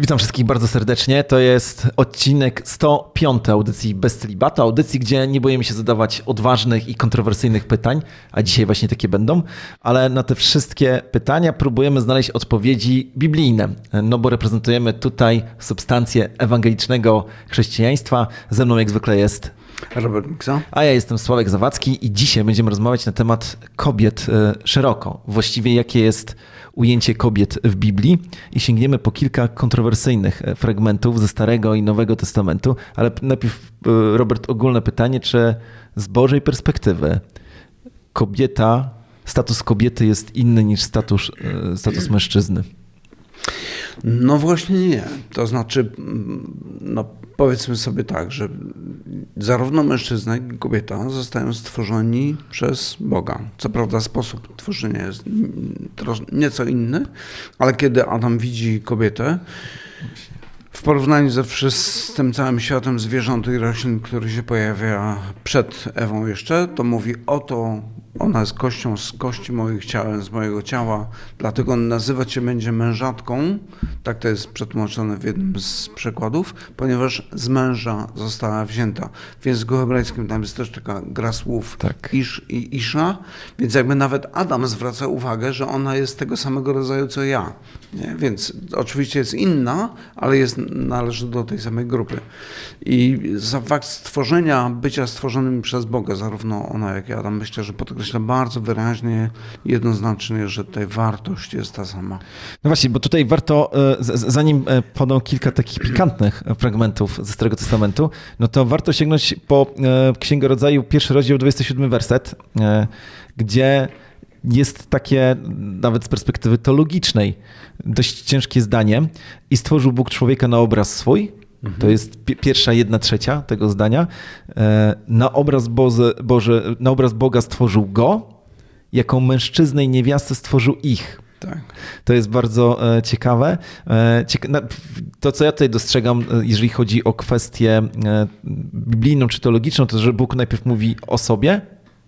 Witam wszystkich bardzo serdecznie. To jest odcinek 105 audycji Bez Celibatu, audycji, gdzie nie boimy się zadawać odważnych i kontrowersyjnych pytań, a dzisiaj właśnie takie będą, ale na te wszystkie pytania próbujemy znaleźć odpowiedzi biblijne, no bo reprezentujemy tutaj substancję ewangelicznego chrześcijaństwa. Ze mną jak zwykle jest Robert Miksa. A ja jestem Sławek Zawadzki i dzisiaj będziemy rozmawiać na temat kobiet szeroko. Właściwie jakie jest ujęcie kobiet w Biblii i sięgniemy po kilka kontrowersyjnych fragmentów ze Starego i Nowego Testamentu. Ale najpierw, Robert, ogólne pytanie, czy z Bożej perspektywy status kobiety jest inny niż status mężczyzny? No właśnie nie. To znaczy, powiedzmy sobie tak, że zarówno mężczyzna, jak i kobieta zostają stworzeni przez Boga. Co prawda sposób tworzenia jest nieco inny, ale kiedy Adam widzi kobietę, w porównaniu z tym całym światem zwierząt i roślin, który się pojawia przed Ewą jeszcze, to mówi: oto ona jest kością z kości moich, ciałem z mojego ciała, dlatego nazywać się będzie mężatką, tak to jest przetłumaczone w jednym z przekładów, ponieważ z męża została wzięta. W języku hebrajskim tam jest też taka gra słów isz i isza, więc jakby nawet Adam zwraca uwagę, że ona jest tego samego rodzaju co ja. Nie? Więc oczywiście jest inna, ale należy do tej samej grupy. I za fakt stworzenia, bycia stworzonym przez Boga, zarówno ona, jak i Adam, myślę, że podkreśla bardzo wyraźnie, jednoznacznie, że tutaj wartość jest ta sama. No właśnie, bo tutaj warto, zanim podam kilka takich pikantnych fragmentów ze Starego Testamentu, no to warto sięgnąć po Księgę Rodzaju, 1 rozdział, 27 werset, gdzie jest takie, nawet z perspektywy teologicznej, dość ciężkie zdanie. I stworzył Bóg człowieka na obraz swój. To jest pierwsza 1/3 tego zdania. Na obraz Boga stworzył go, jako mężczyznę i niewiastę stworzył ich. Tak. To jest bardzo ciekawe. To, co ja tutaj dostrzegam, jeżeli chodzi o kwestię biblijną czy teologiczną, to że Bóg najpierw mówi o sobie,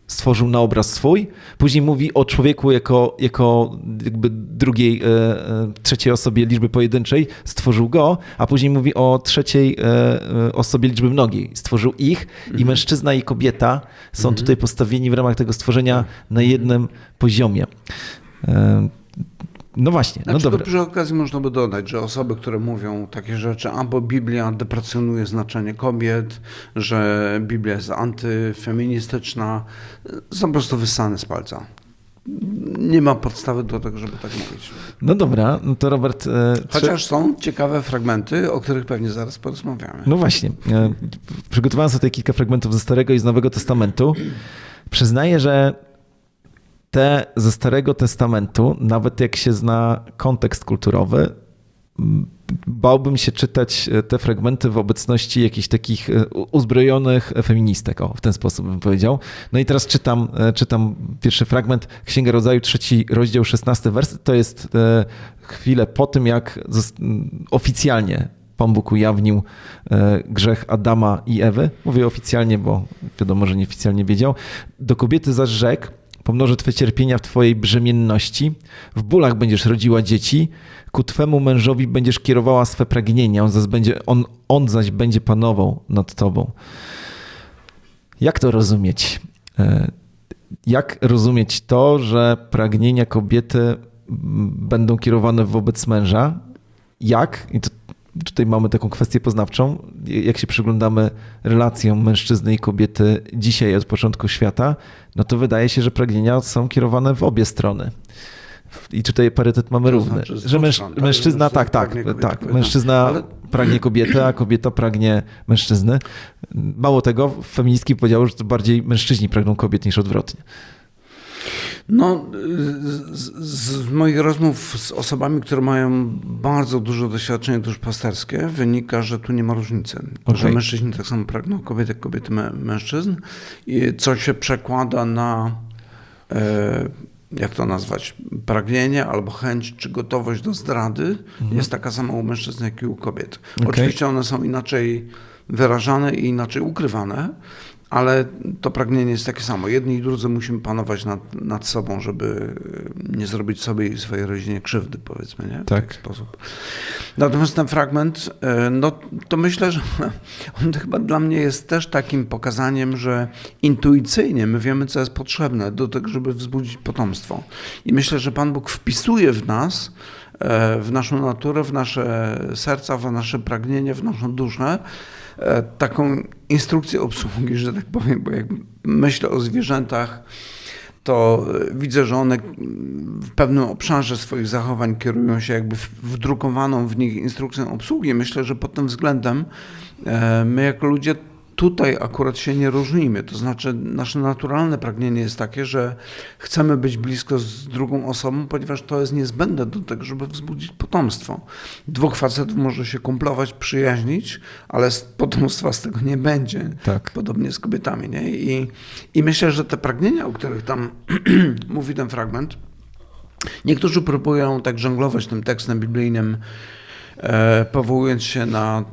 stworzył na obraz swój, później mówi o człowieku jako jakby trzeciej osobie liczby pojedynczej, stworzył go, a później mówi o trzeciej osobie liczby mnogiej, stworzył ich i mężczyzna i kobieta są tutaj postawieni w ramach tego stworzenia na jednym poziomie. No właśnie, no dobra. Przy okazji można by dodać, że osoby, które mówią takie rzeczy, bo Biblia deprecjonuje znaczenie kobiet, że Biblia jest antyfeministyczna, są po prostu wyssane z palca. Nie ma podstawy do tego, żeby tak mówić. No dobra, no to Robert... Chociaż są ciekawe fragmenty, o których pewnie zaraz porozmawiamy. No właśnie. Przygotowałem sobie kilka fragmentów ze Starego i z Nowego Testamentu. Przyznaję, że te ze Starego Testamentu, nawet jak się zna kontekst kulturowy, bałbym się czytać te fragmenty w obecności jakichś takich uzbrojonych feministek, w ten sposób bym powiedział. No i teraz czytam pierwszy fragment, Księga Rodzaju, 3 rozdział, 16 werset. To jest chwilę po tym, jak oficjalnie Pan Bóg ujawnił grzech Adama i Ewy. Mówię oficjalnie, bo wiadomo, że nieoficjalnie wiedział. Do kobiety zaś rzekł: pomnożę Twe cierpienia w Twojej brzemienności, w bólach będziesz rodziła dzieci, ku Twemu mężowi będziesz kierowała swe pragnienia, on zaś będzie panował nad Tobą. Jak to rozumieć? Jak rozumieć to, że pragnienia kobiety będą kierowane wobec męża? Jak? I tutaj mamy taką kwestię poznawczą. Jak się przyglądamy relacjom mężczyzny i kobiety dzisiaj od początku świata, no to wydaje się, że pragnienia są kierowane w obie strony. I tutaj parytet mamy równy. Że mężczyzna, mężczyzna pragnie kobiety, a kobieta pragnie mężczyzny. Mało tego, feministki powiedziały, że to bardziej mężczyźni pragną kobiet niż odwrotnie. No, z moich rozmów z osobami, które mają bardzo dużo doświadczenie duszpasterskie, wynika, że tu nie ma różnicy. Okay. Że mężczyźni tak samo pragną kobiet, jak kobiety mężczyzn. I co się przekłada na, jak to nazwać, pragnienie albo chęć czy gotowość do zdrady jest taka sama u mężczyzn, jak i u kobiet. Okay. Oczywiście one są inaczej wyrażane i inaczej ukrywane, ale to pragnienie jest takie samo. Jedni i drudzy musimy panować nad sobą, żeby nie zrobić sobie i swojej rodzinie krzywdy, powiedzmy, nie? W taki sposób. Natomiast ten fragment, no to myślę, że on chyba dla mnie jest też takim pokazaniem, że intuicyjnie my wiemy, co jest potrzebne do tego, żeby wzbudzić potomstwo. I myślę, że Pan Bóg wpisuje w nas, w naszą naturę, w nasze serca, w nasze pragnienie, w naszą duszę, taką instrukcję obsługi, że tak powiem, bo jak myślę o zwierzętach, to widzę, że one w pewnym obszarze swoich zachowań kierują się jakby wdrukowaną w nich instrukcją obsługi. Myślę, że pod tym względem my jako ludzie tutaj akurat się nie różnimy. To znaczy nasze naturalne pragnienie jest takie, że chcemy być blisko z drugą osobą, ponieważ to jest niezbędne do tego, żeby wzbudzić potomstwo. Dwóch facetów może się kumplować, przyjaźnić, ale potomstwa z tego nie będzie. Tak. Podobnie z kobietami. Nie? I myślę, że te pragnienia, o których tam mówi ten fragment, niektórzy próbują tak żonglować tym tekstem biblijnym, powołując się na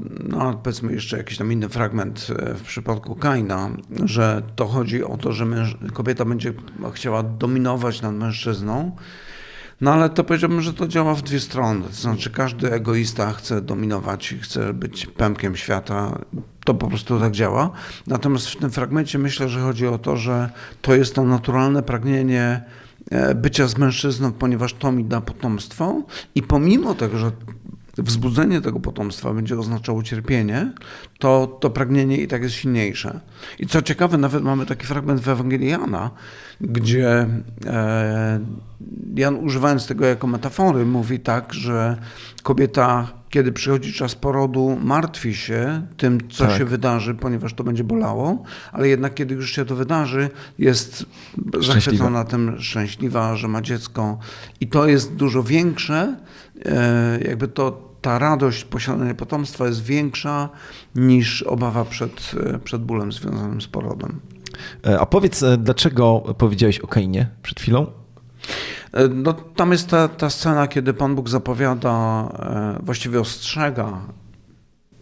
powiedzmy jeszcze jakiś tam inny fragment w przypadku Kaina, że to chodzi o to, że kobieta będzie chciała dominować nad mężczyzną, no ale to powiedziałbym, że to działa w dwie strony, to znaczy każdy egoista chce dominować i chce być pępkiem świata, to po prostu tak działa, natomiast w tym fragmencie myślę, że chodzi o to, że to jest to naturalne pragnienie bycia z mężczyzną, ponieważ to mi da potomstwo i pomimo tego, że wzbudzenie tego potomstwa będzie oznaczało cierpienie, to pragnienie i tak jest silniejsze. I co ciekawe, nawet mamy taki fragment w Ewangelii Jana, gdzie Jan, używając tego jako metafory, mówi tak, że kobieta, kiedy przychodzi czas porodu, martwi się tym, co się wydarzy, ponieważ to będzie bolało, ale jednak kiedy już się to wydarzy, jest zachwycona tym, szczęśliwa, że ma dziecko. I to jest dużo większe, jakby ta radość posiadania potomstwa jest większa niż obawa przed bólem związanym z porodem. A powiedz, dlaczego powiedziałeś o Kainie przed chwilą? No, tam jest ta scena, kiedy Pan Bóg zapowiada, właściwie ostrzega,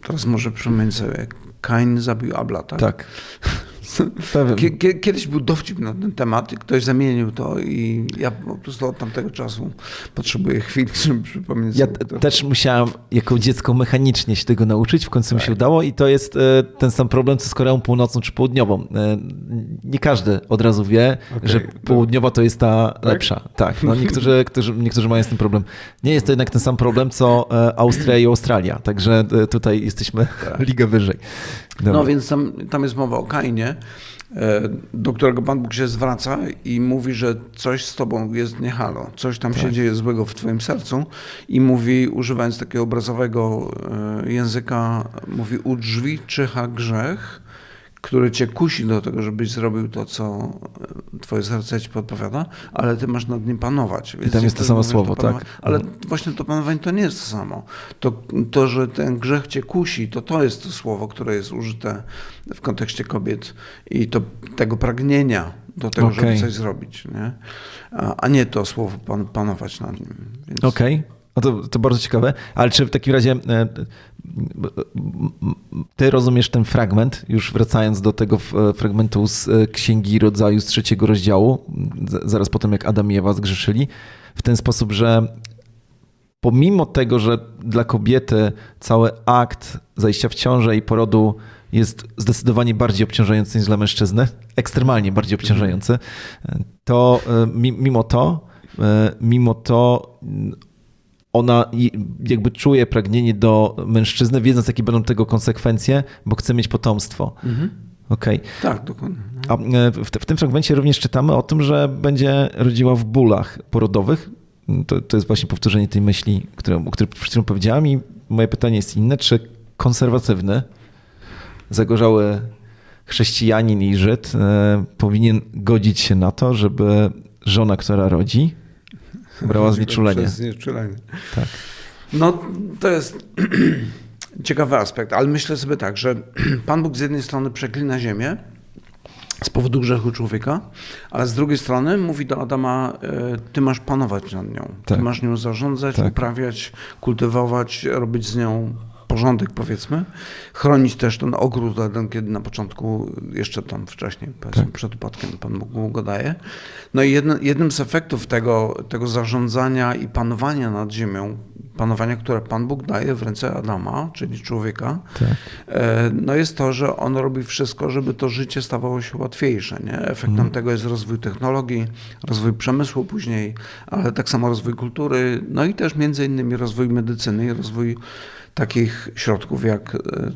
teraz może przypomnieć sobie, Kain zabił Abla, tak? Tak. Kiedyś był dowcip na ten temat i ktoś zamienił to i ja po prostu od tamtego czasu potrzebuję chwili, żeby przypomnieć Ja sobie. też musiałem jako dziecko mechanicznie się tego nauczyć, w końcu mi się udało i to jest ten sam problem, co z Koreą Północną czy Południową. Nie każdy od razu wie, że południowa to jest ta lepsza. Tak, no niektórzy mają z tym problem. Nie jest to jednak ten sam problem, co Austria i Australia, także tutaj jesteśmy ligę wyżej. Dobra. No więc tam jest mowa o Kainie, do którego Pan Bóg się zwraca i mówi, że coś z tobą jest nie halo, coś tam się dzieje złego w twoim sercu i mówi, używając takiego obrazowego języka, mówi, u drzwi czyha grzech, który cię kusi do tego, żebyś zrobił to, co twoje serce ci podpowiada, ale ty masz nad nim panować. Więc i tam jest to samo słowo, tak? Ale właśnie to panowanie to nie jest to samo. To, że ten grzech cię kusi, to jest to słowo, które jest użyte w kontekście kobiet i tego pragnienia do tego, żeby coś zrobić, nie? A nie to słowo panować nad nim. Więc... Okej. No to bardzo ciekawe, ale czy w takim razie ty rozumiesz ten fragment, już wracając do tego fragmentu z Księgi Rodzaju z 3 rozdziału, zaraz po tym jak Adam i Ewa zgrzeszyli, w ten sposób, że pomimo tego, że dla kobiety cały akt zajścia w ciążę i porodu jest zdecydowanie bardziej obciążający niż dla mężczyzny, ekstremalnie bardziej obciążający, to mimo to ona jakby czuje pragnienie do mężczyzny, wiedząc, jakie będą tego konsekwencje, bo chce mieć potomstwo. Okej. Tak, dokładnie. A w tym fragmencie również czytamy o tym, że będzie rodziła w bólach porodowych. To jest właśnie powtórzenie tej myśli, o której przed chwilą powiedziałem i moje pytanie jest inne. Czy konserwatywny, zagorzały chrześcijanin i Żyd powinien godzić się na to, żeby żona, która rodzi, brała znieczulenie? Znieczulenie. Tak. No to jest ciekawy aspekt, ale myślę sobie tak, że Pan Bóg z jednej strony przeklina ziemię z powodu grzechu człowieka, ale z drugiej strony mówi do Adama, ty masz panować nad nią, ty masz nią zarządzać, uprawiać, kultywować, robić z nią porządek, powiedzmy. Chronić też ten ogród, kiedy na początku, jeszcze tam wcześniej, powiedzmy, przed upadkiem Pan Bóg mu go daje. No i jednym z efektów tego zarządzania i panowania nad ziemią, panowania, które Pan Bóg daje w ręce Adama, czyli człowieka, no jest to, że on robi wszystko, żeby to życie stawało się łatwiejsze. Nie? Efektem tego jest rozwój technologii, rozwój przemysłu później, ale tak samo rozwój kultury, no i też między innymi rozwój medycyny i rozwój takich środków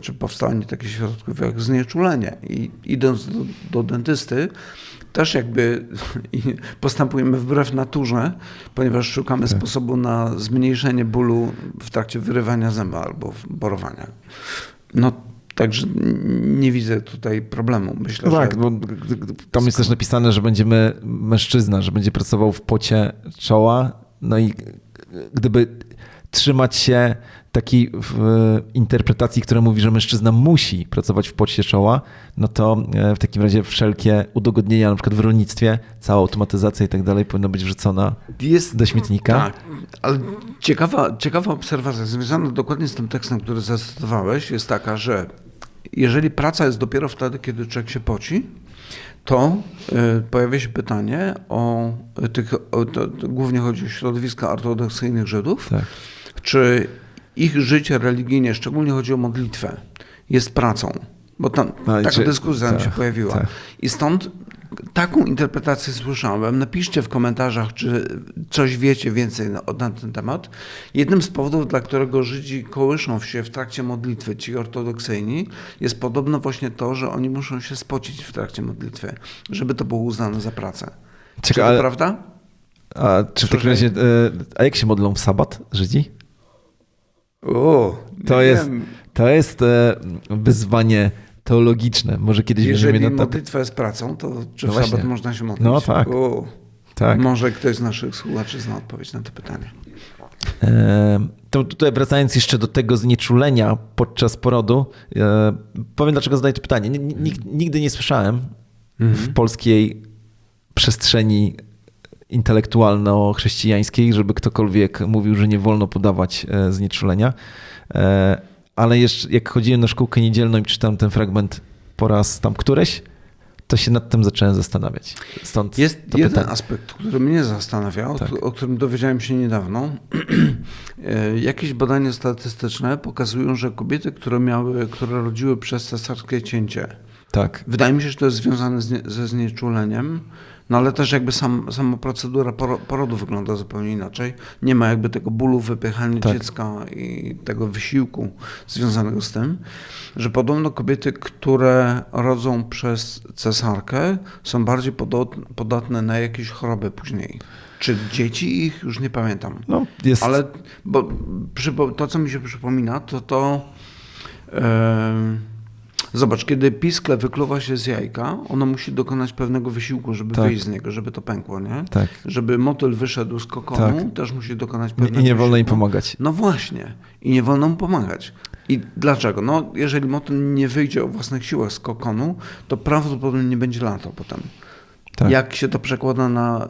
czy powstanie takich środków jak znieczulenie. I idąc do dentysty, też jakby postępujemy wbrew naturze, ponieważ szukamy sposobu na zmniejszenie bólu w trakcie wyrywania zęba albo borowania. No także nie widzę tutaj problemu. Myślę, tak, że... bo tam jest też napisane, że będziemy mężczyzna, że będzie pracował w pocie czoła. No i gdyby trzymać się takiej interpretacji, która mówi, że mężczyzna musi pracować w pocie czoła, no to w takim razie wszelkie udogodnienia, na przykład w rolnictwie, cała automatyzacja i tak dalej powinna być wrzucona do śmietnika. Tak, ale ciekawa obserwacja związana dokładnie z tym tekstem, który zacytowałeś, jest taka, że jeżeli praca jest dopiero wtedy, kiedy człowiek się poci, to pojawia się pytanie głównie chodzi o środowiska ortodoksyjnych Żydów, czy ich życie religijnie, szczególnie chodzi o modlitwę, jest pracą. Bo tam taka dyskusja nam się pojawiła. I stąd taką interpretację słyszałem. Napiszcie w komentarzach, czy coś wiecie więcej na ten temat. Jednym z powodów, dla którego Żydzi kołyszą się w trakcie modlitwy, ci ortodoksyjni, jest podobno właśnie to, że oni muszą się spocić w trakcie modlitwy, żeby to było uznane za pracę. Czy to prawda? Czy w takim razie, a jak się modlą w sabat Żydzi? To jest wyzwanie teologiczne. Może kiedyś jeżeli modlitwa jest pracą, to czy w sabat można się modlić? No tak. Tak. Może ktoś z naszych słuchaczy zna odpowiedź na to pytanie. To tutaj wracając jeszcze do tego znieczulenia podczas porodu, powiem dlaczego zadaję to pytanie. Nigdy nie słyszałem w polskiej przestrzeni intelektualno-chrześcijańskiej, żeby ktokolwiek mówił, że nie wolno podawać znieczulenia. Ale jeszcze jak chodziłem na szkółkę niedzielną i czytałem ten fragment po raz tam któreś, to się nad tym zacząłem zastanawiać. Stąd jest jeden aspekt, który mnie zastanawia, o którym dowiedziałem się niedawno. Jakieś badania statystyczne pokazują, że kobiety, które rodziły przez cesarskie cięcie, wydaje mi się, że to jest związane ze znieczuleniem, no ale też jakby sama procedura porodu wygląda zupełnie inaczej. Nie ma jakby tego bólu, wypychania dziecka i tego wysiłku związanego z tym, że podobno kobiety, które rodzą przez cesarkę, są bardziej podatne na jakieś choroby później. Czy dzieci ich? Już nie pamiętam. No, jest... Ale to, co mi się przypomina, zobacz, kiedy piskle wykluwa się z jajka, ono musi dokonać pewnego wysiłku, żeby wyjść z niego, żeby to pękło, nie? Tak. Żeby motyl wyszedł z kokonu, też musi dokonać pewnego wysiłku. I nie wolno im pomagać. No właśnie. I nie wolno mu pomagać. I dlaczego? No, jeżeli motyl nie wyjdzie o własnych siłach z kokonu, to prawdopodobnie nie będzie latał potem. Tak. Jak się to przekłada na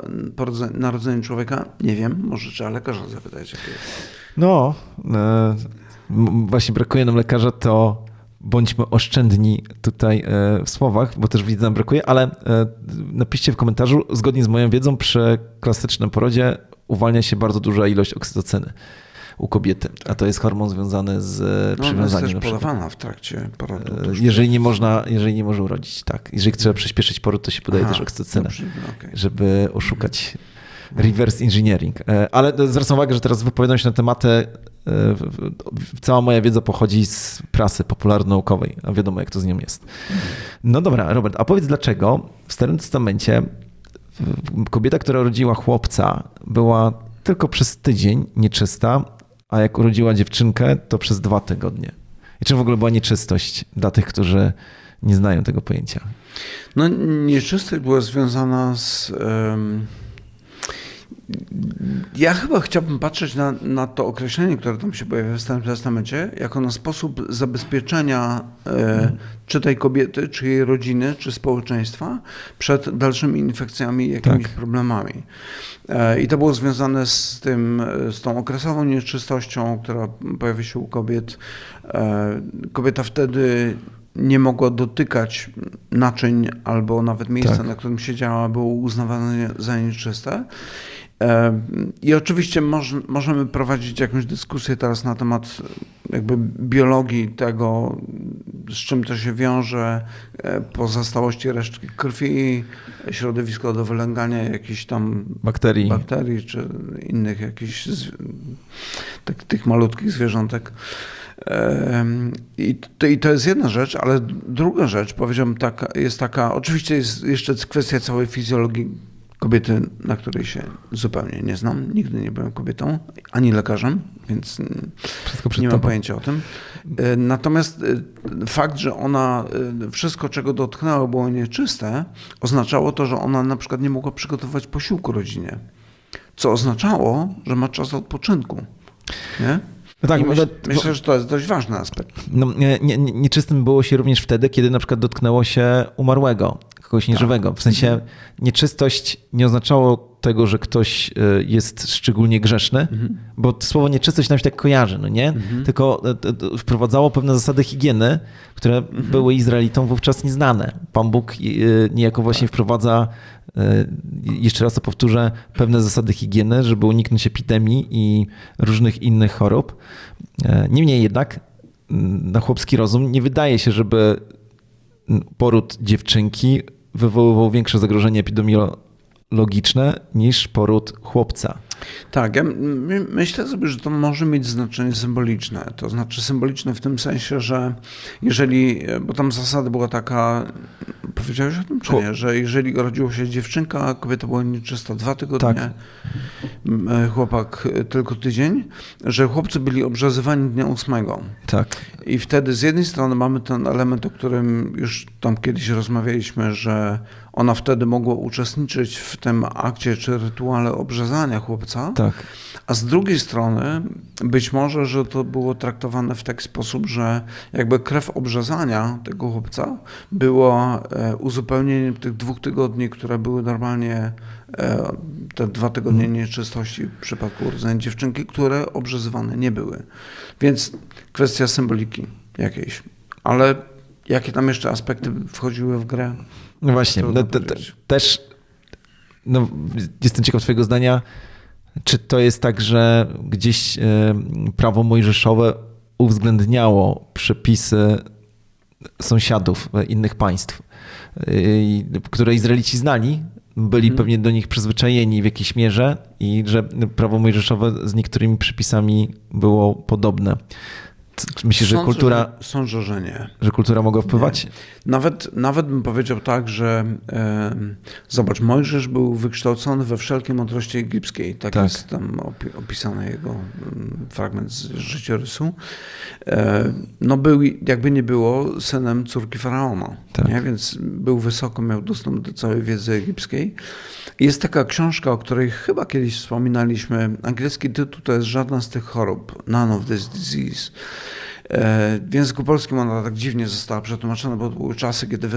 narodzenie człowieka? Nie wiem. Może trzeba lekarza zapytać, jakie jest. No, właśnie brakuje nam lekarza, to bądźmy oszczędni tutaj w słowach, bo też widzę, nam brakuje, ale napiszcie w komentarzu, zgodnie z moją wiedzą, przy klasycznym porodzie uwalnia się bardzo duża ilość oksytocyny u kobiety, a to jest hormon związany z przywiązaniem. Ona jest też podawana w trakcie porodu. Jeżeli nie może urodzić, tak. Jeżeli trzeba przyspieszyć poród, to się podaje też oksytocynę, żeby oszukać. Reverse engineering. Ale zwracam uwagę, że teraz wypowiadam się na tematy, cała moja wiedza pochodzi z prasy popularno-naukowej, a wiadomo jak to z nią jest. No dobra, Robert, a powiedz dlaczego w Starym Testamencie kobieta, która rodziła chłopca, była tylko przez tydzień nieczysta, a jak urodziła dziewczynkę, to przez 2 tygodnie. I czym w ogóle była nieczystość dla tych, którzy nie znają tego pojęcia? No nieczystość była związana z Ja chyba chciałbym patrzeć na to określenie, które tam się pojawia w Starym Testamencie, jako na sposób zabezpieczenia czy tej kobiety, czy jej rodziny, czy społeczeństwa przed dalszymi infekcjami i jakimiś problemami. I to było związane z tą okresową nieczystością, która pojawia się u kobiet. Kobieta wtedy nie mogła dotykać naczyń albo nawet miejsca, na którym siedziała, było uznawane za nieczyste. I oczywiście możemy prowadzić jakąś dyskusję teraz na temat jakby biologii tego, z czym to się wiąże, pozostałości resztki krwi, środowisko do wylęgania jakichś tam bakterii czy innych jakichś tych malutkich zwierzątek. I to jest jedna rzecz, ale druga rzecz, powiedziałbym, jest taka, oczywiście jest jeszcze kwestia całej fizjologii kobiety, na której się zupełnie nie znam. Nigdy nie byłem kobietą, ani lekarzem, więc nie mam pojęcia o tym. Natomiast fakt, że ona wszystko, czego dotknęła, było nieczyste, oznaczało to, że ona na przykład nie mogła przygotować posiłku rodzinie. Co oznaczało, że ma czas odpoczynku. Nie? No tak, myślę, że to jest dość ważny aspekt. No, nieczystym było się również wtedy, kiedy na przykład dotknęło się umarłego, kogoś nieżywego. W sensie nieczystość nie oznaczało tego, że ktoś jest szczególnie grzeszny, bo słowo nieczystość nam się tak kojarzy, no nie? Tylko wprowadzało pewne zasady higieny, które były Izraelitom wówczas nieznane. Pan Bóg niejako właśnie wprowadza, jeszcze raz to powtórzę, pewne zasady higieny, żeby uniknąć epidemii i różnych innych chorób. Niemniej jednak na chłopski rozum nie wydaje się, żeby poród dziewczynki wywoływał większe zagrożenie epidemiologiczne niż poród chłopca. Tak, ja myślę sobie, że to może mieć znaczenie symboliczne. To znaczy symboliczne w tym sensie, że jeżeli, bo tam zasada była taka, powiedziałeś o tym czy nie, że jeżeli rodziła się dziewczynka, kobieta była nieczysta 2 tygodnie, chłopak tylko tydzień, że chłopcy byli obrzezywani dnia 8. Tak. I wtedy z jednej strony mamy ten element, o którym już tam kiedyś rozmawialiśmy, że ona wtedy mogła uczestniczyć w tym akcie czy rytuale obrzezania chłopca, a z drugiej strony być może, że to było traktowane w taki sposób, że jakby krew obrzezania tego chłopca było uzupełnieniem tych 2 tygodni, które były normalnie te 2 tygodnie nieczystości w przypadku urodzenia dziewczynki, które obrzezywane nie były. Więc kwestia symboliki jakiejś. Ale jakie tam jeszcze aspekty wchodziły w grę? No właśnie, też jestem ciekaw twojego zdania, czy to jest tak, że gdzieś prawo mojżeszowe uwzględniało przepisy sąsiadów innych państw, które Izraelici znali, byli pewnie do nich przyzwyczajeni w jakiejś mierze i że prawo mojżeszowe z niektórymi przepisami było podobne. Myślisz, że kultura... Sądzę, że nie. Że kultura mogła wpływać? Nawet bym powiedział tak, że zobacz, Mojżesz był wykształcony we wszelkiej mądrości egipskiej. Tak jest tam opisany jego fragment z życiorysu. No był, jakby nie było, synem córki faraona. Nie? Więc był wysoko, miał dostęp do całej wiedzy egipskiej. Jest taka książka, o której chyba kiedyś wspominaliśmy. Angielski tytuł to jest Żadna z tych chorób. None of this disease. W języku polskim ona tak dziwnie została przetłumaczona, bo były czasy, kiedy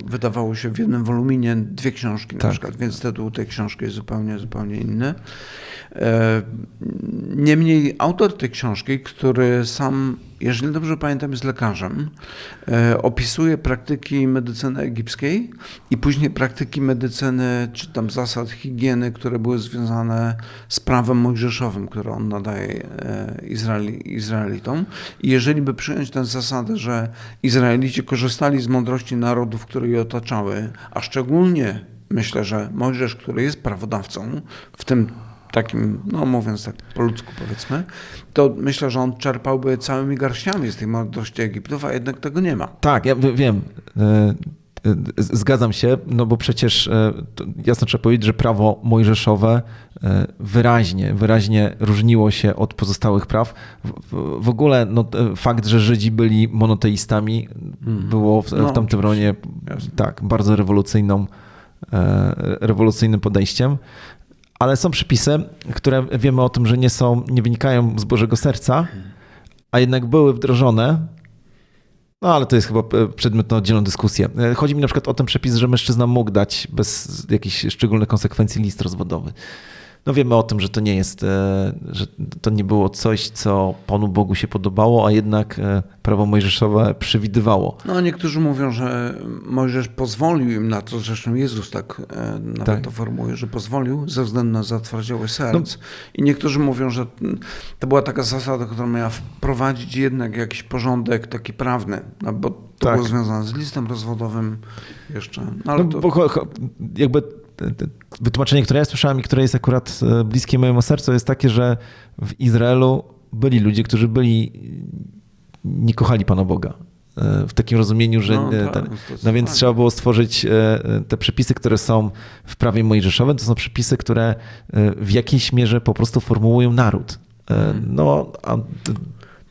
wydawało się w jednym woluminie 2 książki na przykład, więc tytuł tej książki jest zupełnie inny. Niemniej autor tej książki, który sam, jeżeli dobrze pamiętam, jest lekarzem, opisuje praktyki medycyny egipskiej i później praktyki medycyny, czy tam zasad higieny, które były związane z prawem mojżeszowym, które on nadaje Izraelitom. I jeżeli by przyjąć tę zasadę, że Izraelici korzystali z mądrości narodów, które je otaczały, a szczególnie myślę, że Mojżesz, który jest prawodawcą, w tym takim, no mówiąc tak po ludzku powiedzmy, to myślę, że on czerpałby całymi garściami z tej mądrości Egiptów, a jednak tego nie ma. Tak, ja wiem. Zgadzam się, no bo przecież jasno trzeba powiedzieć, że prawo mojżeszowe wyraźnie różniło się od pozostałych praw. W ogóle fakt, że Żydzi byli monoteistami było w tamtym rejonie bardzo rewolucyjnym podejściem. ale są przepisy, które wiemy o tym, że nie wynikają z Bożego serca, a jednak były wdrożone. No ale to jest chyba przedmiot na oddzielną dyskusję. Chodzi mi na przykład o ten przepis, że mężczyzna mógł dać bez jakichś szczególnych konsekwencji list rozwodowy. No wiemy o tym, że to nie jest, że to nie było coś, co Panu Bogu się podobało, a jednak prawo mojżeszowe przewidywało. No niektórzy mówią, że Mojżesz pozwolił im na to, zresztą Jezus tak nawet to formułuje, że pozwolił ze względu na zatwardziałość serc. I niektórzy mówią, że to była taka zasada, która miała wprowadzić jednak jakiś porządek taki prawny, no bo to było związane z listem rozwodowym jeszcze. No, ale to... jakby wytłumaczenie, które ja słyszałem i które jest akurat bliskie mojemu sercu, jest takie, że w Izraelu byli ludzie, którzy nie kochali Pana Boga. W takim rozumieniu, że no więc trzeba było stworzyć te przepisy, które są w prawie mojżeszowym. To są przepisy, które w jakiejś mierze po prostu formułują naród.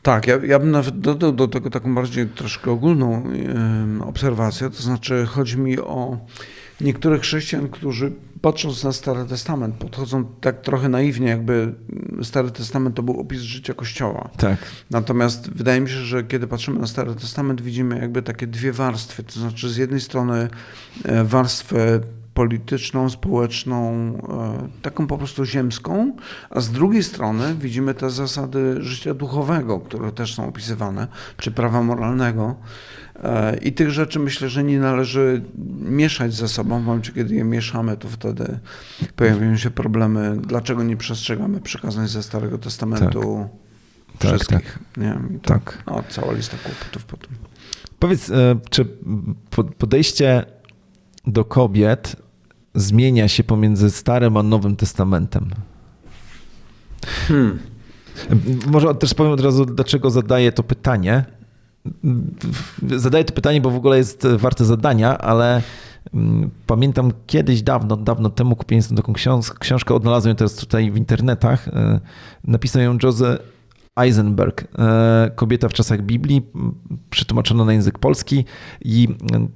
Tak, ja bym nawet dodał do tego taką bardziej troszkę ogólną obserwację, to znaczy chodzi mi o niektórych chrześcijan, którzy patrząc na Stary Testament podchodzą tak trochę naiwnie, jakby Stary Testament to był opis życia Kościoła. Tak. Natomiast wydaje mi się, że kiedy patrzymy na Stary Testament, widzimy jakby takie dwie warstwy, to znaczy z jednej strony warstwę polityczną, społeczną, taką po prostu ziemską, a z drugiej strony widzimy te zasady życia duchowego, które też są opisywane, czy prawa moralnego. I tych rzeczy myślę, że nie należy mieszać ze sobą. W momencie, kiedy je mieszamy, to wtedy pojawiają się problemy. Dlaczego nie przestrzegamy przykazań ze Starego Testamentu wszystkich? Nie? Tak. No, cała lista kłopotów potem. Powiedz, czy podejście do kobiet zmienia się pomiędzy Starym a Nowym Testamentem? Może też powiem od razu, dlaczego zadaję to pytanie. Zadaję to pytanie, bo w ogóle jest warte zadania, ale pamiętam kiedyś, dawno temu kupiłem sobie taką książkę, odnalazłem ją teraz tutaj w internetach. Napisał ją Joseph Eisenberg, Kobieta w czasach Biblii, przetłumaczono na język polski i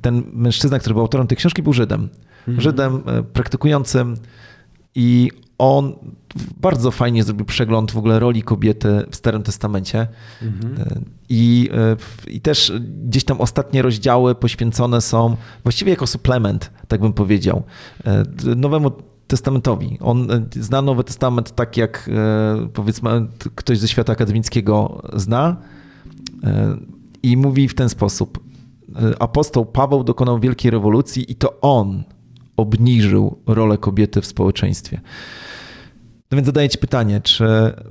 ten mężczyzna, który był autorem tej książki, był Żydem. Żydem praktykującym i on bardzo fajnie zrobił przegląd w ogóle roli kobiety w Starym Testamencie. I też gdzieś tam ostatnie rozdziały poświęcone są właściwie jako suplement, tak bym powiedział, Nowemu Testamentowi. On zna Nowy Testament tak, jak powiedzmy ktoś ze świata akademickiego zna i mówi w ten sposób. Apostoł Paweł dokonał wielkiej rewolucji i to on obniżył rolę kobiety w społeczeństwie. No więc zadaję ci pytanie, czy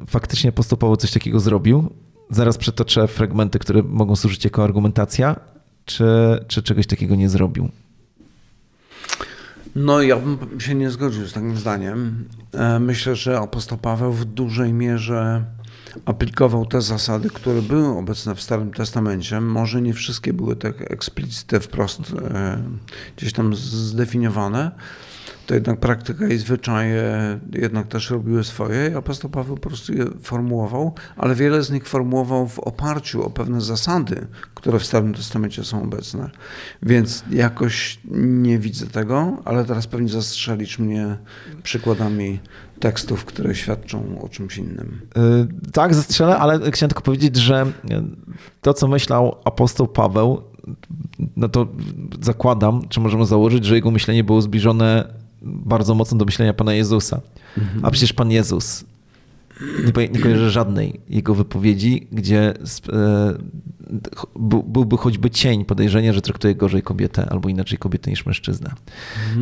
faktycznie apostoł Paweł coś takiego zrobił? Zaraz przytoczę fragmenty, które mogą służyć jako argumentacja, czy czegoś takiego nie zrobił? No ja bym się nie zgodził z takim zdaniem. Myślę, że apostoł Paweł w dużej mierze aplikował te zasady, które były obecne w Starym Testamencie. Może nie wszystkie były tak eksplicite wprost gdzieś tam zdefiniowane. To jednak praktyka i zwyczaje jednak też robiły swoje i apostoł Paweł po prostu je formułował, ale wiele z nich formułował w oparciu o pewne zasady, które w Starym Testamencie są obecne. Więc jakoś nie widzę tego, ale teraz pewnie zastrzelisz mnie przykładami tekstów, które świadczą o czymś innym. Tak, zastrzelę, ale chciałem tylko powiedzieć, że to, co myślał apostoł Paweł, no to zakładam, czy możemy założyć, że jego myślenie było zbliżone bardzo mocno do myślenia Pana Jezusa. A przecież Pan Jezus, nie kojarzę żadnej jego wypowiedzi, gdzie byłby choćby cień podejrzenia, że traktuje gorzej kobietę albo inaczej kobietę niż mężczyznę.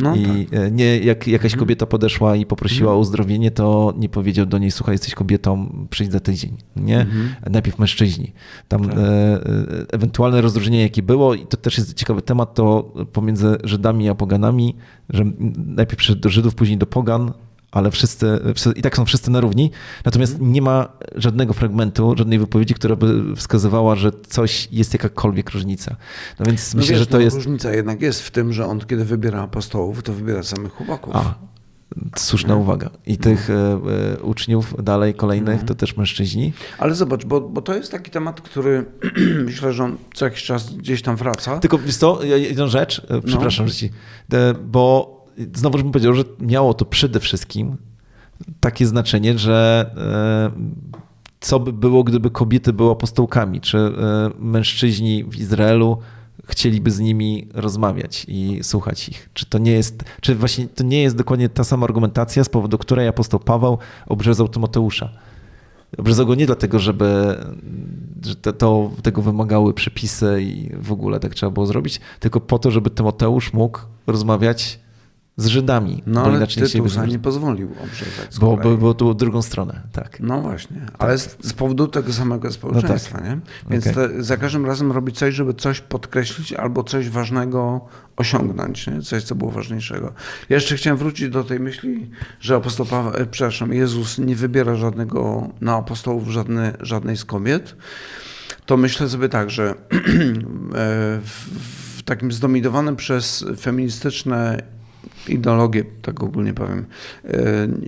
No I tak. Nie, jak jakaś kobieta podeszła i poprosiła o uzdrowienie, to nie powiedział do niej: słuchaj, jesteś kobietą, przyjdź za tydzień. Nie? Najpierw mężczyźni. Tam ewentualne rozróżnienie, jakie było, i to też jest ciekawy temat, to pomiędzy Żydami a poganami, że najpierw przyszedł do Żydów, później do pogan, ale wszyscy i tak są wszyscy na równi. Natomiast nie ma żadnego fragmentu, żadnej wypowiedzi, która by wskazywała, że coś jest jakakolwiek różnica. No więc myślę, że to jest... Różnica jednak jest w tym, że on kiedy wybiera apostołów, to wybiera samych chłopaków. Słuszna uwaga. I tych uczniów dalej, kolejnych, to też mężczyźni. Ale zobacz, bo to jest taki temat, który myślę, że on co jakiś czas gdzieś tam wraca. Tylko wiesz co, jedną rzecz, przepraszam, że ci... Bo znowu bym powiedział, że miało to przede wszystkim takie znaczenie, że co by było, gdyby kobiety były apostołkami? Czy mężczyźni w Izraelu chcieliby z nimi rozmawiać i słuchać ich? Czy właśnie to nie jest dokładnie ta sama argumentacja, z powodu której apostoł Paweł obrzezał Tymoteusza? Obrzezał go nie dlatego, że tego wymagały przepisy i w ogóle tak trzeba było zrobić, tylko po to, żeby Tymoteusz mógł rozmawiać z Żydami. No ale Tytusa nie pozwolił obrzezać. Bo było tu drugą stronę, tak. No właśnie, ale z powodu tego samego społeczeństwa, no tak. Nie? Więc za każdym razem robić coś, żeby coś podkreślić albo coś ważnego osiągnąć, nie? Coś, co było ważniejszego. Ja jeszcze chciałem wrócić do tej myśli, że Jezus nie wybiera żadnego na apostołów żadnej z kobiet. To myślę sobie tak, że w takim zdominowanym przez feministyczne ideologię, tak ogólnie powiem,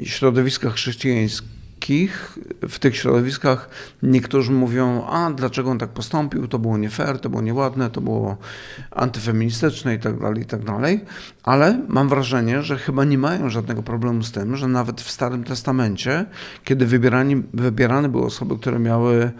środowiskach chrześcijańskich, w tych środowiskach niektórzy mówią, a dlaczego on tak postąpił, to było nie fair, to było nieładne, to było antyfeministyczne i tak dalej, ale mam wrażenie, że chyba nie mają żadnego problemu z tym, że nawet w Starym Testamencie, kiedy wybierane były osoby, które miały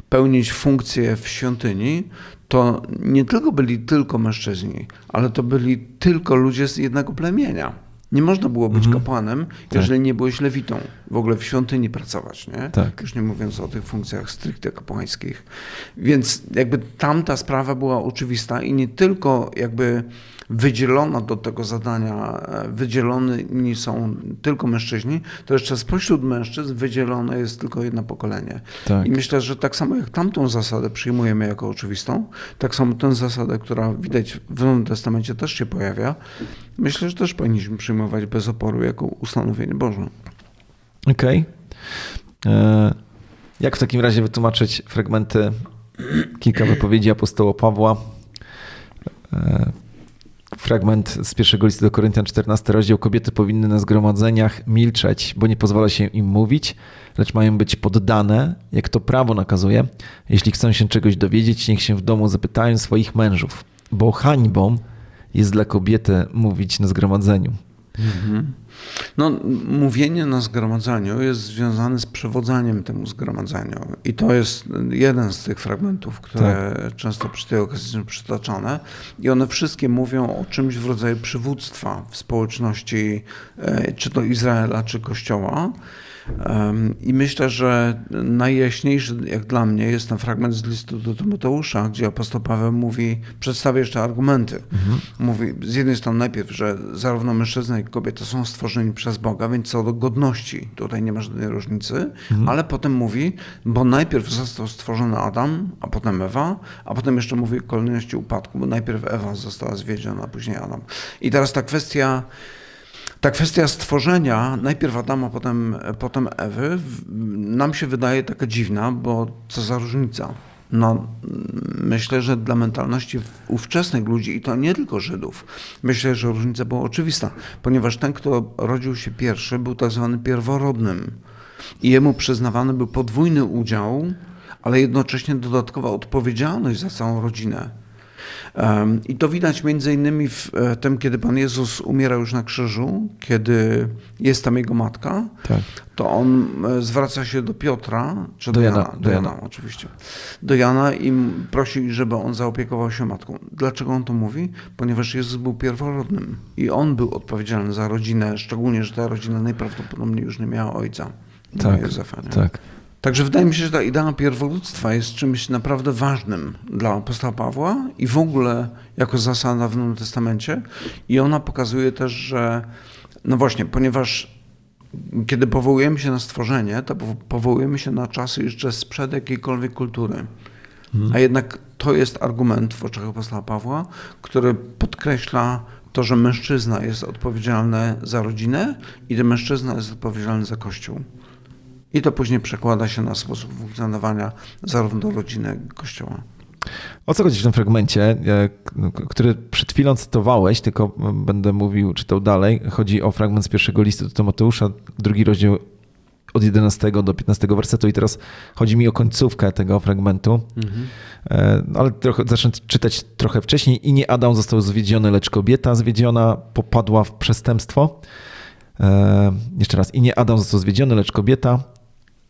pełnić funkcje w świątyni, to nie tylko byli tylko mężczyźni, ale to byli tylko ludzie z jednego plemienia. Nie można było być kapłanem, jeżeli nie byłeś lewitą, w ogóle w świątyni pracować, nie? Tak. Już nie mówiąc o tych funkcjach stricte kapłańskich. Więc jakby tamta sprawa była oczywista i nie tylko jakby wydzielona do tego zadania, wydzieloni są tylko mężczyźni, to jeszcze spośród mężczyzn wydzielone jest tylko jedno pokolenie. Tak. I myślę, że tak samo jak tamtą zasadę przyjmujemy jako oczywistą, tak samo tę zasadę, która widać w Nowym Testamencie też się pojawia, myślę, że też powinniśmy przyjmować bez oporu jako ustanowienie Boże. Okej. Jak w takim razie wytłumaczyć fragmenty, kilka wypowiedzi apostoła Pawła? Fragment z pierwszego listu do Koryntian, 14 rozdział. Kobiety powinny na zgromadzeniach milczeć, bo nie pozwala się im mówić, lecz mają być poddane, jak to prawo nakazuje. Jeśli chcą się czegoś dowiedzieć, niech się w domu zapytają swoich mężów, bo hańbą jest dla kobiety mówić na zgromadzeniu. No, mówienie na zgromadzeniu jest związane z przewodzeniem temu zgromadzeniu. I to jest jeden z tych fragmentów, które często przy tej okazji są przytaczane. I one wszystkie mówią o czymś w rodzaju przywództwa w społeczności, czy to Izraela, czy Kościoła. I myślę, że najjaśniejszy jak dla mnie jest ten fragment z listu do Tymoteusza, gdzie apostoł Paweł przedstawia jeszcze argumenty. Mówi z jednej strony najpierw, że zarówno mężczyzna, jak i kobieta są stworzeni przez Boga, więc co do godności tutaj nie ma żadnej różnicy, ale potem mówi, bo najpierw został stworzony Adam, a potem Ewa, a potem jeszcze mówi o kolejności upadku, bo najpierw Ewa została zwiedziona, a później Adam. I teraz ta kwestia stworzenia, najpierw Adama, potem Ewy, nam się wydaje taka dziwna, bo co za różnica. No, myślę, że dla mentalności ówczesnych ludzi, i to nie tylko Żydów, myślę, że różnica była oczywista, ponieważ ten, kto rodził się pierwszy, był tak zwany pierworodnym i jemu przyznawany był podwójny udział, ale jednocześnie dodatkowa odpowiedzialność za całą rodzinę. I to widać między innymi w tym, kiedy Pan Jezus umiera już na krzyżu, kiedy jest tam jego matka, to on zwraca się do Piotra, czy do Jana oczywiście, do Jana i prosi, żeby on zaopiekował się matką. Dlaczego on to mówi? Ponieważ Jezus był pierworodnym i on był odpowiedzialny za rodzinę, szczególnie, że ta rodzina najprawdopodobniej już nie miała ojca. Józefa, nie? Tak. Także wydaje mi się, że ta idea pierwowództwa jest czymś naprawdę ważnym dla apostoła Pawła i w ogóle jako zasada w Nowym Testamencie. I ona pokazuje też, że no właśnie, ponieważ kiedy powołujemy się na stworzenie, to powołujemy się na czasy jeszcze sprzed jakiejkolwiek kultury. A jednak to jest argument w oczach apostoła Pawła, który podkreśla to, że mężczyzna jest odpowiedzialny za rodzinę i ten mężczyzna jest odpowiedzialny za Kościół. I to później przekłada się na sposób funkcjonowania zarówno rodziny, jak i Kościoła. O co chodzi w tym fragmencie, który przed chwilą cytowałeś, tylko będę czytał dalej. Chodzi o fragment z pierwszego listu do Tymoteusza, 2 rozdział od 11 do 15 wersetu i teraz chodzi mi o końcówkę tego fragmentu, ale zacznę czytać trochę wcześniej. I nie Adam został zwiedziony, lecz kobieta zwiedziona popadła w przestępstwo. Jeszcze raz. I nie Adam został zwiedziony, lecz kobieta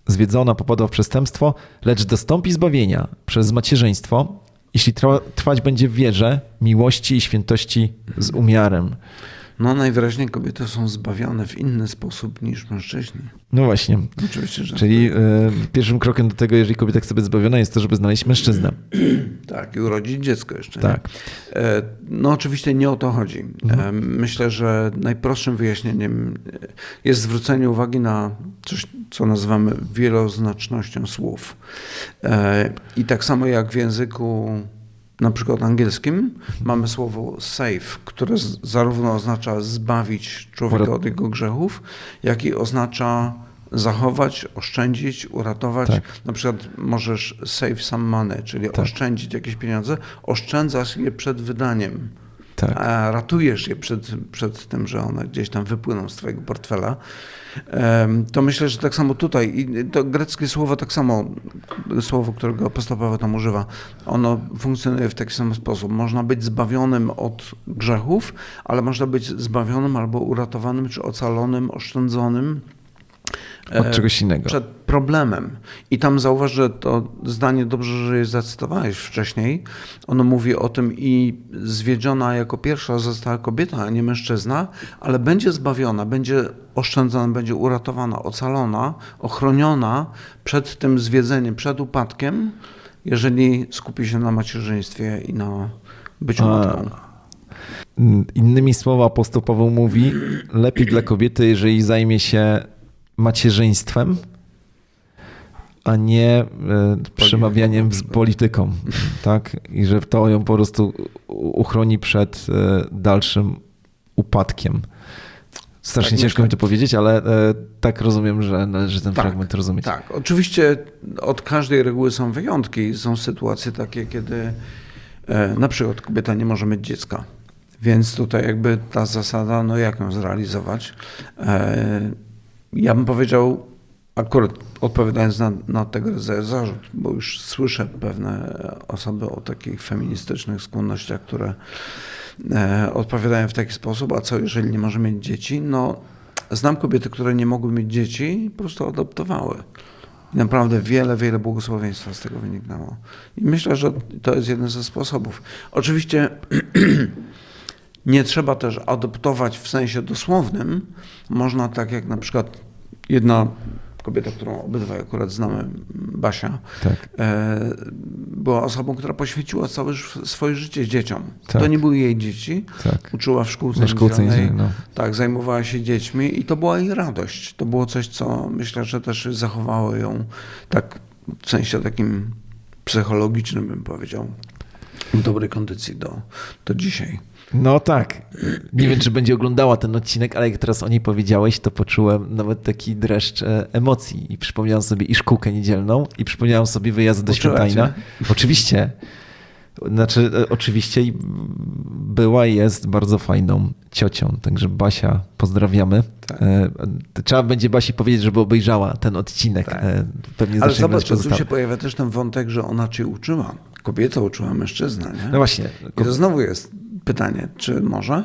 zwiedzona popadła w przestępstwo, lecz dostąpi zbawienia przez macierzyństwo, jeśli trwać będzie w wierze, miłości i świętości z umiarem. No najwyraźniej kobiety są zbawione w inny sposób niż mężczyźni. No właśnie. Oczywiście, że Czyli pierwszym krokiem do tego, jeżeli kobieta chce być zbawiona, jest to, żeby znaleźć mężczyznę. tak, i urodzić dziecko jeszcze. Tak. Nie? No oczywiście nie o to chodzi. Myślę, że najprostszym wyjaśnieniem jest zwrócenie uwagi na coś, co nazywamy wieloznacznością słów. I tak samo jak w języku na przykład angielskim mamy słowo save, które zarówno oznacza zbawić człowieka od jego grzechów, jak i oznacza zachować, oszczędzić, uratować. Tak. Na przykład możesz save some money, czyli oszczędzić jakieś pieniądze, oszczędzasz je przed wydaniem. Tak. A ratujesz je przed tym, że one gdzieś tam wypłyną z twojego portfela. To myślę, że tak samo tutaj, i to greckie słowo tak samo, słowo, którego apostoł Paweł tam używa, ono funkcjonuje w taki sam sposób. Można być zbawionym od grzechów, ale można być zbawionym albo uratowanym, czy ocalonym, oszczędzonym od czegoś innego. Przed problemem. I tam zauważ, że to zdanie dobrze, że je zacytowałeś wcześniej. Ono mówi o tym i zwiedziona jako pierwsza została kobieta, a nie mężczyzna, ale będzie zbawiona, będzie oszczędzona, będzie uratowana, ocalona, ochroniona przed tym zwiedzeniem, przed upadkiem, jeżeli skupi się na macierzyństwie i na byciu matką. Innymi słowy, apostoł Paweł mówi, lepiej dla kobiety, jeżeli zajmie się macierzyństwem, a nie przemawianiem z polityką, tak? I że to ją po prostu uchroni przed dalszym upadkiem. Strasznie tak ciężko mi to powiedzieć, ale tak rozumiem, że należy ten fragment rozumieć. Tak, oczywiście od każdej reguły są wyjątki. Są sytuacje takie, kiedy na przykład kobieta nie może mieć dziecka. Więc tutaj jakby ta zasada, no jak ją zrealizować? Ja bym powiedział, akurat odpowiadając na tego rodzaju zarzut, bo już słyszę pewne osoby o takich feministycznych skłonnościach, które odpowiadają w taki sposób, a co jeżeli nie może mieć dzieci? No, znam kobiety, które nie mogły mieć dzieci i po prostu adoptowały. I naprawdę wiele błogosławieństwa z tego wyniknęło. I myślę, że to jest jeden ze sposobów. Oczywiście nie trzeba też adoptować w sensie dosłownym. Można tak jak na przykład jedna kobieta, którą obydwaj akurat znamy, Basia, tak. Była osobą, która poświęciła całe swoje życie dzieciom. Tak. To nie były jej dzieci. Tak. Uczyła w szkółce niedzielnej. No. Tak, zajmowała się dziećmi i to była jej radość. To było coś, co myślę, że też zachowało ją tak w sensie takim psychologicznym, bym powiedział, w dobrej kondycji do dzisiaj. No tak. Nie wiem, czy będzie oglądała ten odcinek, ale jak teraz o niej powiedziałeś, to poczułem nawet taki dreszcz emocji i przypomniałem sobie i szkółkę niedzielną i przypomniałem sobie wyjazd do Świętajna. Oczywiście. Znaczy, oczywiście była i jest bardzo fajną ciocią, także Basia, pozdrawiamy. Tak. Trzeba będzie Basi powiedzieć, żeby obejrzała ten odcinek. Tak. Pewnie ale zobacz, tu się pojawia też ten wątek, że ona cię uczyła. Kobieta uczyła mężczyznę, nie? No właśnie. I to znowu jest pytanie, czy może?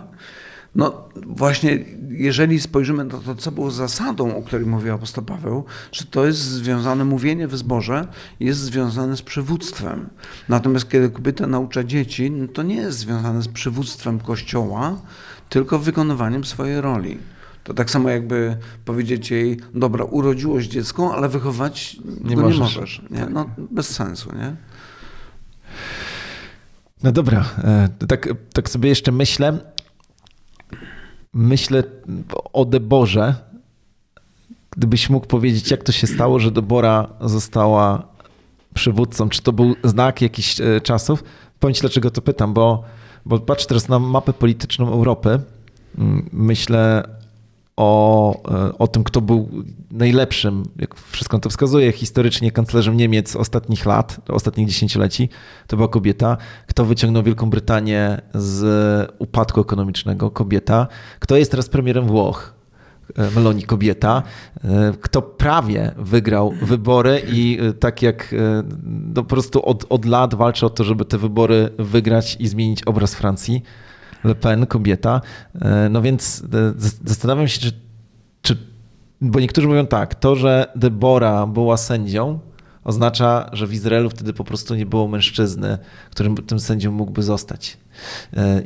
No właśnie, jeżeli spojrzymy na to, co było zasadą, o której mówił apostoł Paweł, że to jest związane, mówienie w zborze jest związane z przywództwem. Natomiast kiedy kobieta naucza dzieci, no to nie jest związane z przywództwem Kościoła, tylko wykonywaniem swojej roli. To tak samo jakby powiedzieć jej, dobra, urodziłoś dziecko, ale wychować nie możesz. Nie? No, bez sensu, nie? No dobra, tak sobie jeszcze myślę o Deborze. Gdybyś mógł powiedzieć, jak to się stało, że Debora została przywódcą, czy to był znak jakichś czasów? Powiem ci, dlaczego to pytam, bo patrz teraz na mapę polityczną Europy. Myślę o tym, kto był najlepszym, jak wszystko to wskazuje, historycznie kanclerzem Niemiec ostatnich lat, ostatnich dziesięcioleci, to była kobieta. Kto wyciągnął Wielką Brytanię z upadku ekonomicznego? Kobieta. Kto jest teraz premierem Włoch? Meloni, kobieta. Kto prawie wygrał wybory i tak jak no po prostu od lat walczy o to, żeby te wybory wygrać i zmienić obraz Francji. Le Pen, kobieta. No więc zastanawiam się, czy Bo niektórzy mówią tak, to, że Debora była sędzią, oznacza, że w Izraelu wtedy po prostu nie było mężczyzny, którym tym sędzią mógłby zostać.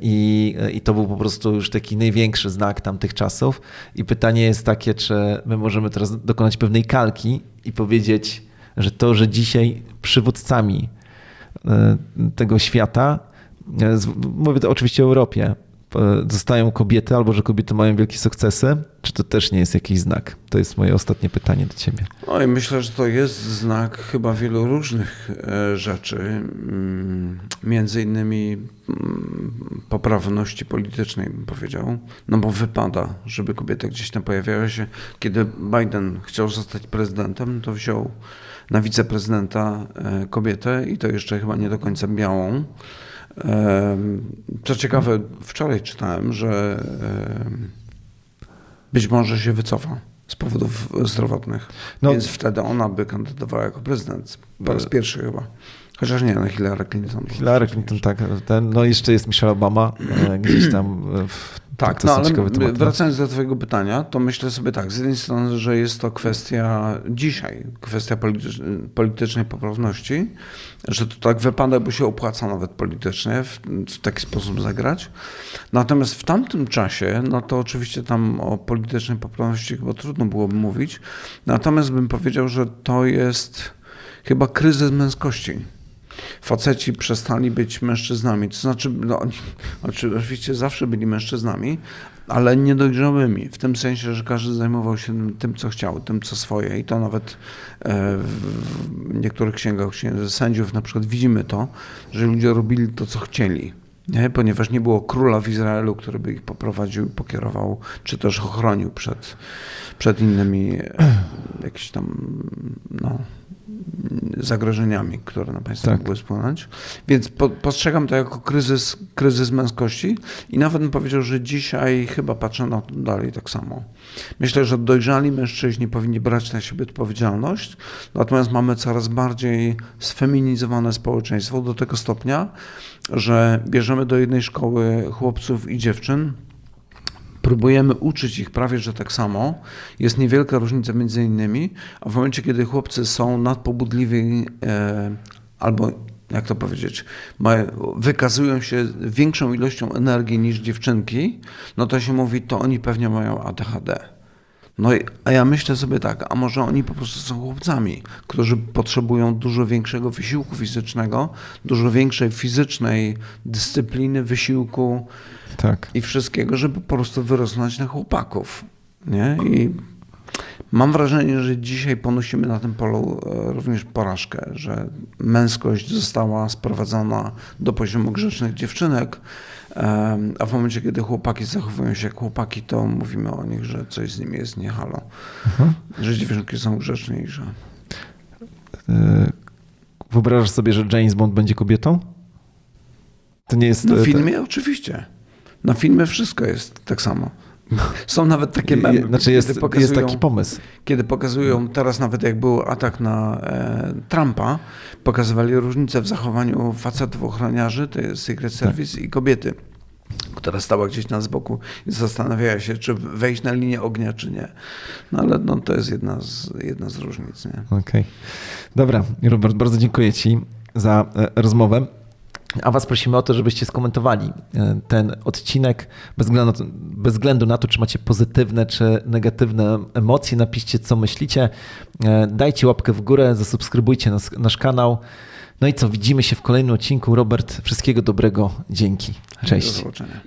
I to był po prostu już taki największy znak tamtych czasów. I pytanie jest takie, czy my możemy teraz dokonać pewnej kalki i powiedzieć, że to, że dzisiaj przywódcami tego świata, mówię to oczywiście o Europie, zostają kobiety, albo że kobiety mają wielkie sukcesy, czy to też nie jest jakiś znak? To jest moje ostatnie pytanie do ciebie. No i myślę, że to jest znak chyba wielu różnych rzeczy, między innymi poprawności politycznej, bym powiedział, no bo wypada, żeby kobiety gdzieś tam pojawiały się. Kiedy Biden chciał zostać prezydentem, to wziął na wiceprezydenta kobietę i to jeszcze chyba nie do końca białą. Co ciekawe, wczoraj czytałem, że być może się wycofa z powodów zdrowotnych, więc wtedy ona by kandydowała jako prezydent po raz pierwszy chyba. Chociaż nie, no Hillary Clinton. Hillary Clinton, tak. No jeszcze jest Michelle Obama gdzieś tam tak, no ale wracając do twojego pytania, to myślę sobie tak, z jednej strony, że jest to kwestia dzisiaj, kwestia politycznej poprawności, że to tak wypada, bo się opłaca nawet politycznie w taki sposób zagrać. Natomiast w tamtym czasie, no to oczywiście tam o politycznej poprawności chyba trudno byłoby mówić, natomiast bym powiedział, że to jest chyba kryzys męskości. Faceci przestali być mężczyznami, to znaczy, no, oczywiście zawsze byli mężczyznami, ale niedojrzałymi, w tym sensie, że każdy zajmował się tym, co chciał, tym, co swoje i to nawet w niektórych księgach sędziów na przykład widzimy to, że ludzie robili to, co chcieli. Nie? Ponieważ nie było króla w Izraelu, który by ich poprowadził, pokierował, czy też ochronił przed innymi jakimiś tam zagrożeniami, które na państwo mogły spłynąć. Więc postrzegam to jako kryzys męskości i nawet bym powiedział, że dzisiaj chyba patrzę na to dalej tak samo. Myślę, że dojrzali mężczyźni powinni brać na siebie odpowiedzialność, natomiast mamy coraz bardziej sfeminizowane społeczeństwo do tego stopnia, że bierzemy do jednej szkoły chłopców i dziewczyn, próbujemy uczyć ich prawie, że tak samo. Jest niewielka różnica między innymi, a w momencie, kiedy chłopcy są nadpobudliwi albo, jak to powiedzieć, wykazują się większą ilością energii niż dziewczynki, no to się mówi, to oni pewnie mają ADHD. A ja myślę sobie tak, a może oni po prostu są chłopcami, którzy potrzebują dużo większego wysiłku fizycznego, dużo większej fizycznej dyscypliny, wysiłku i wszystkiego, żeby po prostu wyrosnąć na chłopaków. Nie? I mam wrażenie, że dzisiaj ponosimy na tym polu również porażkę, że męskość została sprowadzona do poziomu grzecznych dziewczynek, a w momencie, kiedy chłopaki zachowują się jak chłopaki, to mówimy o nich, że coś z nimi jest nie halo. Że dziewczynki są grzeczniejsze. Wyobrażasz sobie, że James Bond będzie kobietą? To nie jest... Na filmie oczywiście. Na filmie wszystko jest tak samo. Są nawet takie memy. Znaczy jest taki pomysł. Kiedy pokazują, teraz nawet jak był atak na Trumpa, pokazywali różnicę w zachowaniu facetów ochroniarzy, to jest Secret Service i kobiety, która stała gdzieś na z boku i zastanawiała się, czy wejść na linię ognia, czy nie. No ale to jest jedna z różnic. Okej. Dobra, Robert, bardzo dziękuję ci za rozmowę. A was prosimy o to, żebyście skomentowali ten odcinek bez względu na to, czy macie pozytywne czy negatywne emocje. Napiszcie, co myślicie. Dajcie łapkę w górę, zasubskrybujcie nasz kanał. No i co, widzimy się w kolejnym odcinku. Robert, wszystkiego dobrego. Dzięki. Cześć. Do zobaczenia.